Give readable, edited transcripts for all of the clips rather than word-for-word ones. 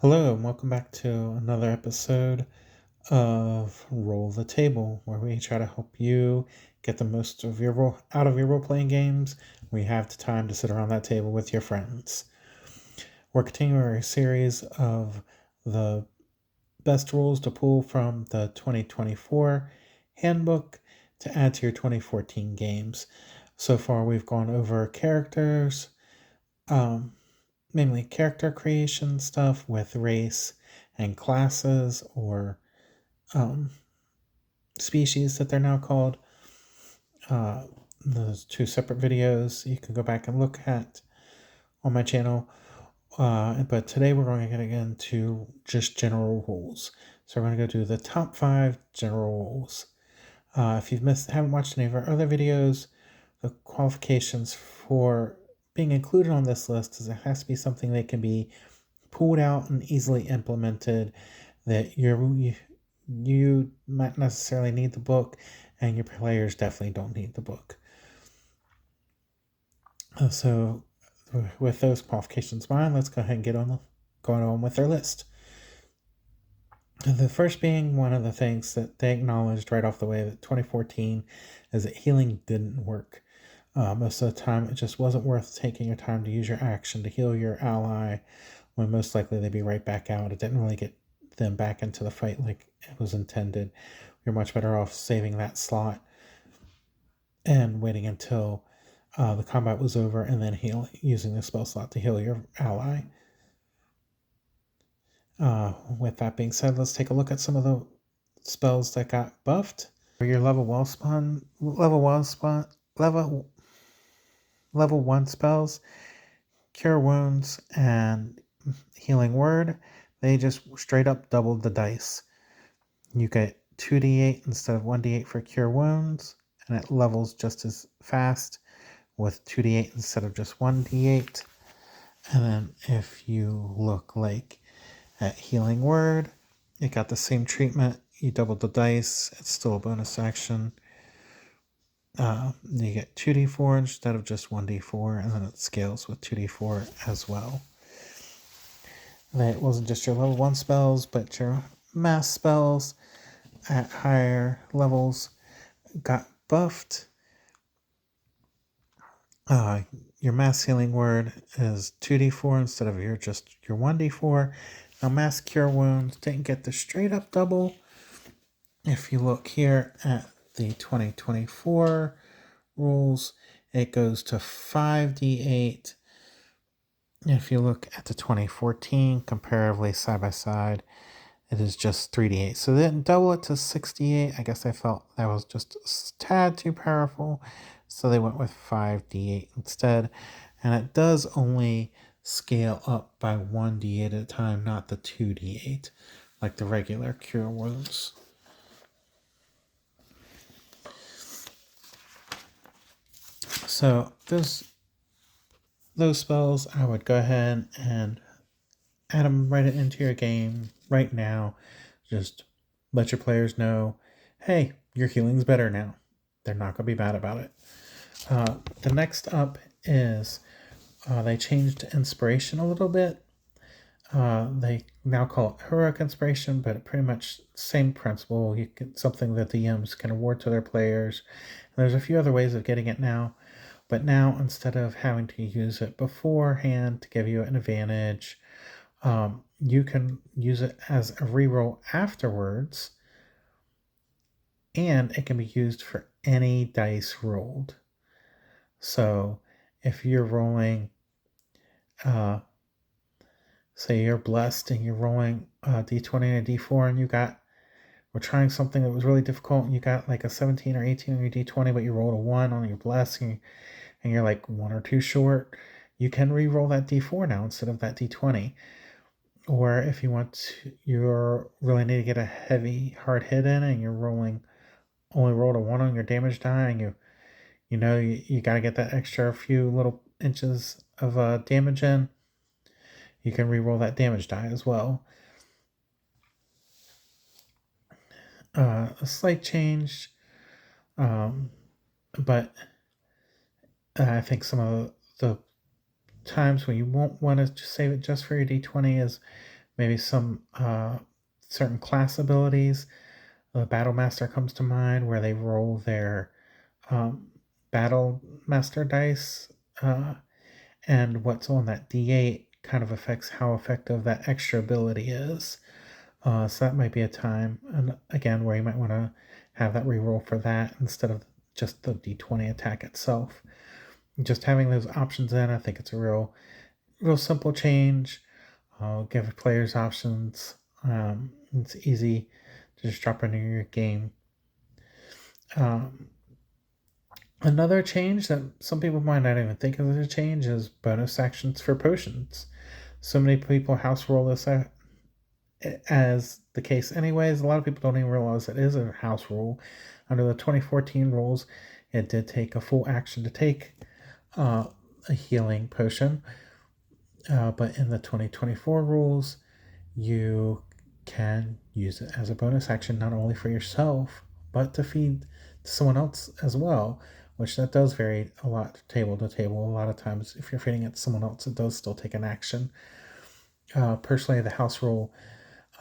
Hello, and welcome back to another episode of Roll the Table, where we try to help you get the most of out of your role playing games. We have the time to sit around that table with your friends. We're continuing our series of the best rules to pull from the 2024 handbook to add to your 2014 games. So far, we've gone over characters, mainly character creation stuff with race and classes or species that they're now called. Those two separate videos you can go back and look at on my channel. But today we're going to get into just general rules. So we're going to go do the top 5 general rules. If you've haven't watched any of our other videos, the qualifications for being included on this list is it has to be something that can be pulled out and easily implemented, that you might necessarily need the book, and your players definitely don't need the book. So with those qualifications in mind, let's go ahead and going on with our list. The first being one of the things that they acknowledged right off the way that 2014 is that healing didn't work. Most of the time, it just wasn't worth taking your time to use your action to heal your ally when most likely they'd be right back out. It didn't really get them back into the fight like it was intended. You're much better off saving that slot and waiting until the combat was over and then using the spell slot to heal your ally. With that being said, let's take a look at some of the spells that got buffed. For your level 1 spells, Cure Wounds and Healing Word, they just straight up doubled the dice. You get 2d8 instead of 1d8 for Cure Wounds, and it levels just as fast with 2d8 instead of just 1d8. And then if you look like at Healing Word, it got the same treatment. You doubled the dice. It's still a bonus action. You get 2d4 instead of just 1d4, and then it scales with 2d4 as well. And it wasn't just your level 1 spells, but your mass spells at higher levels got buffed. Your mass healing word is 2d4 instead of your 1d4. Now, mass cure wounds didn't get the straight up double. If you look here at the 2024 rules, it goes to 5d8. If you look at the 2014, comparatively side by side, it is just 3d8. So they didn't double it to 6d8. I guess I felt that was just a tad too powerful, so they went with 5d8 instead. And it does only scale up by 1d8 at a time, not the 2d8, like the regular cure wounds. So those spells, I would go ahead and add them right into your game right now. Just let your players know, hey, your healing's better now. They're not going to be bad about it. The next up is they changed inspiration a little bit. They now call it heroic inspiration, but pretty much same principle. You get something that the DMs can award to their players. And there's a few other ways of getting it now. But now, instead of having to use it beforehand to give you an advantage, you can use it as a reroll afterwards, and it can be used for any dice rolled. So if you're rolling, say you're blessed and you're rolling a d20 and a d4, and we're trying something that was really difficult, and you got like a 17 or 18 on your d20, but you rolled a 1 on your blessed, and you're like 1 or 2 short, you can re-roll that d4 now instead of that d20. Or if you're really need to get a heavy hard hit in, and you're only rolled a 1 on your damage die, and you got to get that extra few little inches of damage in, you can re-roll that damage die as well. A slight change, but I think some of the times when you won't want to save it just for your d20 is maybe some certain class abilities. The Battle Master comes to mind, where they roll their um, Battle Master dice, and what's on that D8 kind of affects how effective that extra ability is. So that might be a time, and again, where you might want to have that reroll for that instead of just the D20 attack itself. Just having those options in, I think it's a real simple change. Give players options. It's easy to just drop into your game. Um, Another change that some people might not even think of as a change is bonus actions for potions. So many people house roll this as the case anyways. A lot of people don't even realize it is a house rule. Under the 2014 rules, it did take a full action to take a healing potion, but in the 2024 rules, you can use it as a bonus action not only for yourself but to feed someone else as well, which that does vary a lot table to table. A lot of times if you're feeding it to someone else, it does still take an action. Personally, the house rule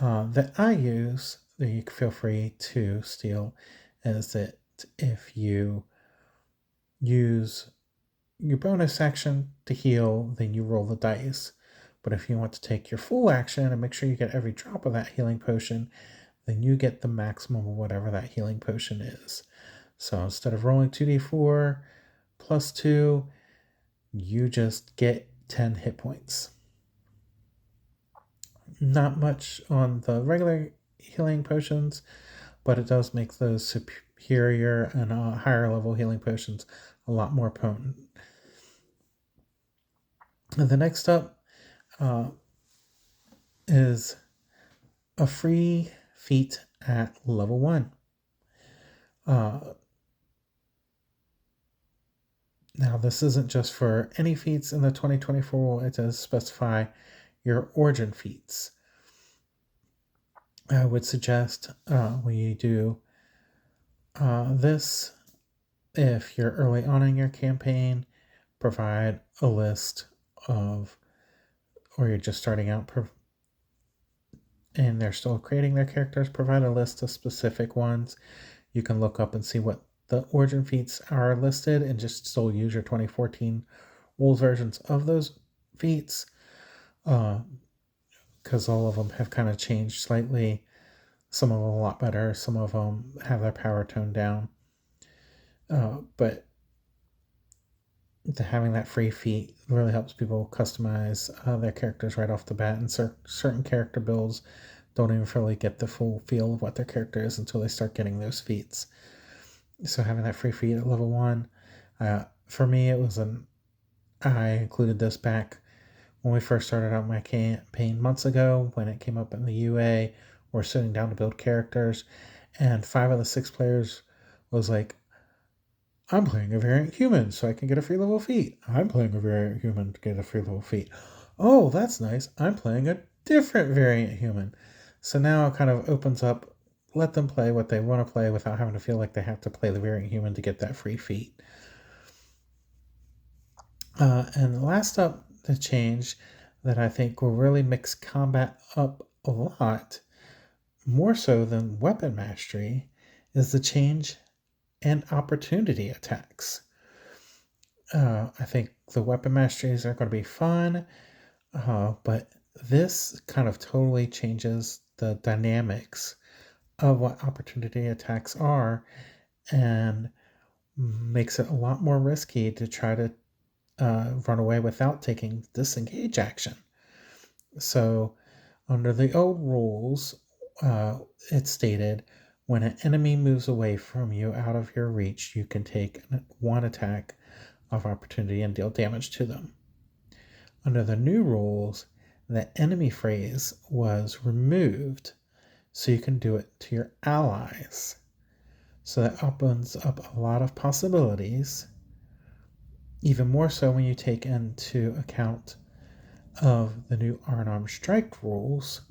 that I use, that you can feel free to steal, is that if you use your bonus action to heal, then you roll the dice. But if you want to take your full action and make sure you get every drop of that healing potion, then you get the maximum of whatever that healing potion is. So instead of rolling 2d4 plus 2, you just get 10 hit points. Not much on the regular healing potions, but it does make those superior and higher level healing potions a lot more potent. And the next up is a free feat at level 1. Now, this isn't just for any feats in the 2024 rule, it does specify your origin feats. I would suggest when you do this, if you're early on in your campaign, provide a list of, or you're just starting out and they're still creating their characters, provide a list of specific ones. You can look up and see what the origin feats are listed and just still use your 2014 rules versions of those feats, because all of them have kind of changed slightly. Some of them a lot better, some of them have their power toned down. But having that free feat really helps people customize their characters right off the bat, and certain character builds don't even really get the full feel of what their character is until they start getting those feats. So having that free feat at level 1, for me, I included this back when we first started out my campaign months ago, when it came up in the UA. We're sitting down to build characters, and 5 of the 6 players was like, I'm playing a variant human, so I can get a free level feat. I'm playing a variant human to get a free level feat. Oh, that's nice. I'm playing a different variant human. So now it kind of opens up, let them play what they want to play without having to feel like they have to play the variant human to get that free feat. And last up, the change that I think will really mix combat up a lot, more so than weapon mastery, is the change in opportunity attacks. I think the weapon masteries are going to be fun, but this kind of totally changes the dynamics of what opportunity attacks are and makes it a lot more risky to try to run away without taking disengage action. So, under the old rules, it stated when an enemy moves away from you out of your reach, you can take one attack of opportunity and deal damage to them. Under the new rules, the enemy phrase was removed, so you can do it to your allies. So that opens up a lot of possibilities, even more so when you take into account of the new unarmed strike rules,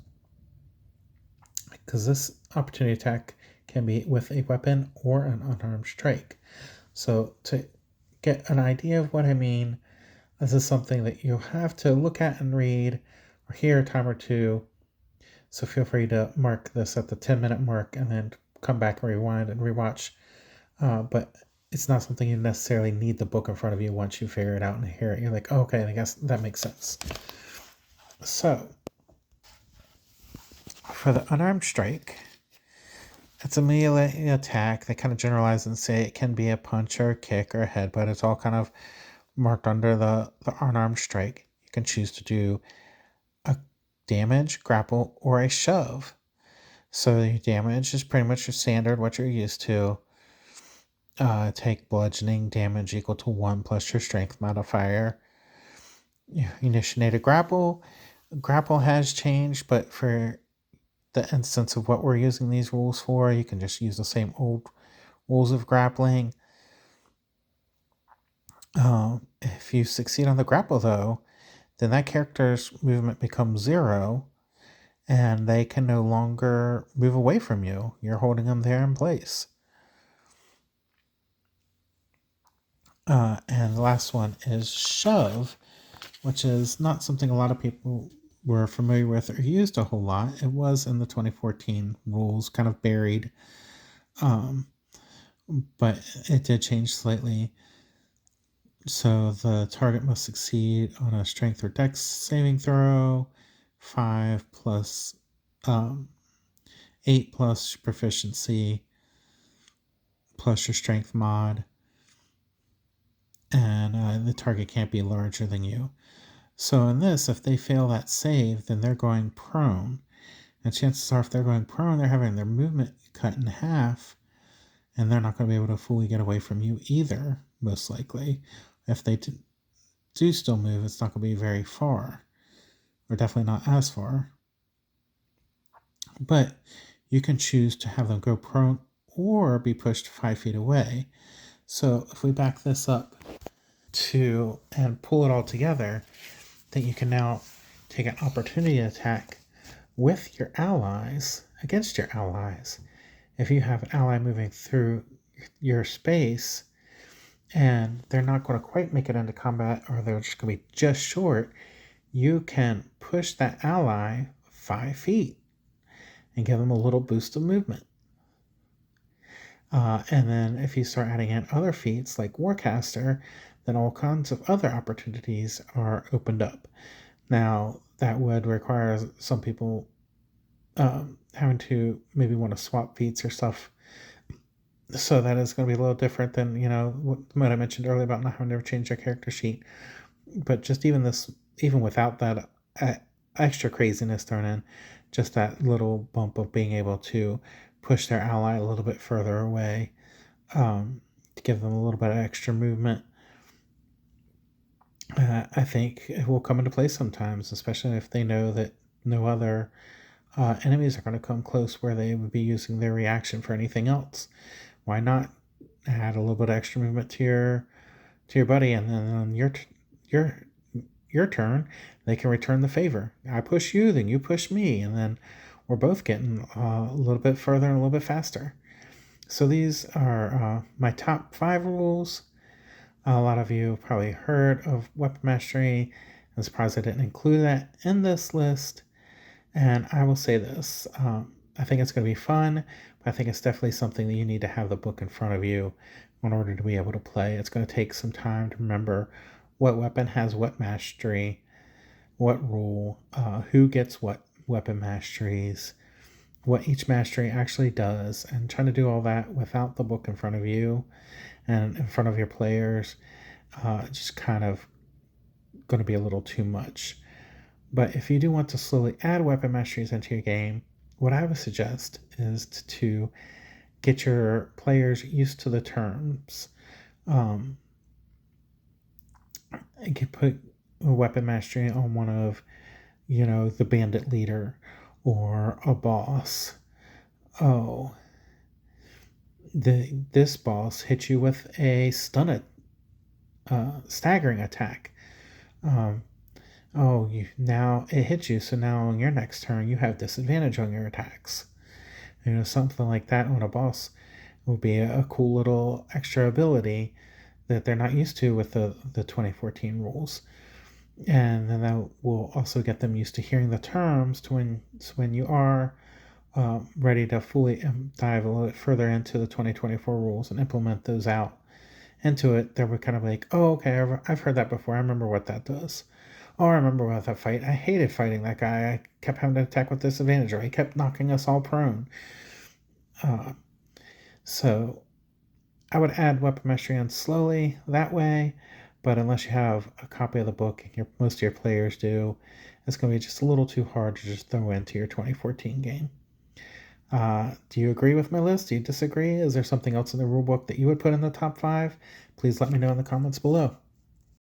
because this opportunity attack can be with a weapon or an unarmed strike. So to get an idea of what I mean, this is something that you'll have to look at and read or hear a time or two So feel free to mark this at the 10-minute mark and then come back, rewind, and rewatch. But it's not something you necessarily need the book in front of you. Once you figure it out and hear it, you're like, oh, okay, I guess that makes sense. So for the unarmed strike, it's a melee attack. They kind of generalize and say it can be a punch or a kick or a headbutt. It's all kind of marked under the unarmed strike. You can choose to do a damage, grapple, or a shove. So your damage is pretty much your standard, what you're used to. Take bludgeoning damage equal to 1 plus your strength modifier. You initiate a grapple. Grapple has changed, but for the instance of what we're using these rules for, you can just use the same old rules of grappling. If you succeed on the grapple, though, then that character's movement becomes 0, and they can no longer move away from you. You're holding them there in place. And the last one is shove, which is not something a lot of people were familiar with or used a whole lot. It was in the 2014 rules, kind of buried, but it did change slightly. So the target must succeed on a strength or dex saving throw, 5 plus 8 plus proficiency plus your strength mod, and the target can't be larger than you. So in this, if they fail that save, then they're going prone. And chances are, if they're going prone, they're having their movement cut in half, and they're not going to be able to fully get away from you either, most likely. If they do still move, it's not going to be very far, or definitely not as far. But you can choose to have them go prone or be pushed 5 feet away. So if we back this up and pull it all together, then you can now take an opportunity attack with your allies against your allies. If you have an ally moving through your space and they're not going to quite make it into combat, or they're just going to be just short, you can push that ally 5 feet and give them a little boost of movement. And then if you start adding in other feats like Warcaster, then all kinds of other opportunities are opened up. Now, that would require some people having to maybe want to swap feats or stuff. So that is going to be a little different than, what I mentioned earlier about not having to change their character sheet. But just even without that extra craziness thrown in, just that little bump of being able to push their ally a little bit further away, to give them a little bit of extra movement, I think it will come into play sometimes, especially if they know that no other enemies are going to come close where they would be using their reaction for anything else. Why not add a little bit of extra movement to your buddy, and then on your turn, they can return the favor. I push you, then you push me, and then we're both getting a little bit further and a little bit faster. So these are my top 5 rules. A lot of you have probably heard of weapon mastery. I'm surprised I didn't include that in this list. And I will say this, I think it's going to be fun, but I think it's definitely something that you need to have the book in front of you in order to be able to play. It's going to take some time to remember what weapon has what mastery, what rule, who gets what weapon masteries, what each mastery actually does, and trying to do all that without the book in front of you and in front of your players, just kind of going to be a little too much. But if you do want to slowly add weapon masteries into your game, what I would suggest is to get your players used to the terms. You can put a weapon mastery on one of, the bandit leader or a boss. Oh, this boss hit you with a staggering attack. Now it hits you, so now on your next turn you have disadvantage on your attacks. Something like that on a boss would be a cool little extra ability that they're not used to with the 2014 rules. And then that will also get them used to hearing the terms to when you are ready to fully dive a little bit further into the 2024 rules and implement those out into it. They were kind of like, oh, okay, I've heard that before. I remember what that does. Oh, I remember about that fight. I hated fighting that guy. I kept having to attack with disadvantage, or he kept knocking us all prone. So I would add weapon mastery in slowly that way, but unless you have a copy of the book, and most of your players do, it's going to be just a little too hard to just throw into your 2014 game. Do you agree with my list? Do you disagree? Is there something else in the rulebook that you would put in the top 5? Please let me know in the comments below.